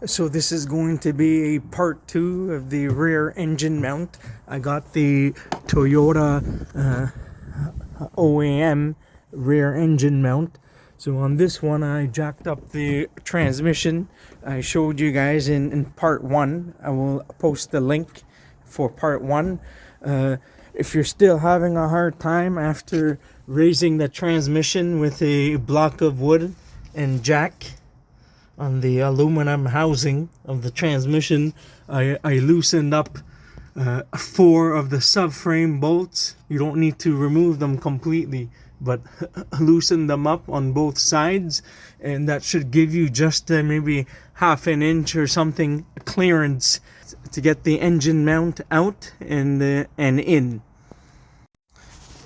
So this is going to be a part 2 of the rear engine mount. I got the Toyota OEM rear engine mount. So on this one I jacked up the transmission. I showed you guys in part 1. I will post the link for part 1. If you're still having a hard time after raising the transmission with a block of wood and jack on the aluminum housing of the transmission, I loosened up 4 of the subframe bolts. You don't need to remove them completely, but loosen them up on both sides, and that should give you just maybe half an inch or something clearance to get the engine mount out and in.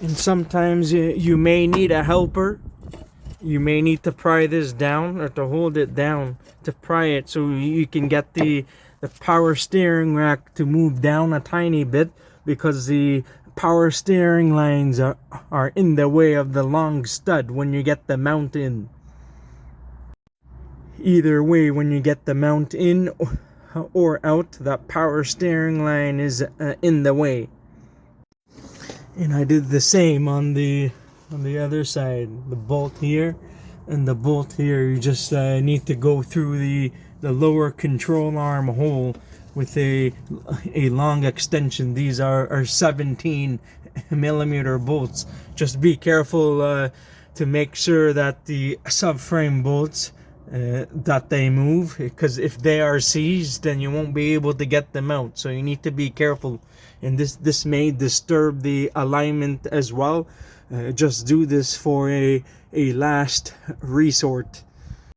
And sometimes you may need a helper. You may need to pry this down, or to hold it down to pry it, so you can get the power steering rack to move down a tiny bit, because the power steering lines are in the way of the long stud when you get the mount in. Either way, when you get the mount in or out, that power steering line is in the way. And I did the same on the other side. The bolt here and the bolt here, you just need to go through the lower control arm hole with a long extension. These are 17 millimeter bolts. Just be careful to make sure that the subframe bolts that they move, because if they are seized, then you won't be able to get them out. So you need to be careful, and this may disturb the alignment as well. Just do this for a last resort.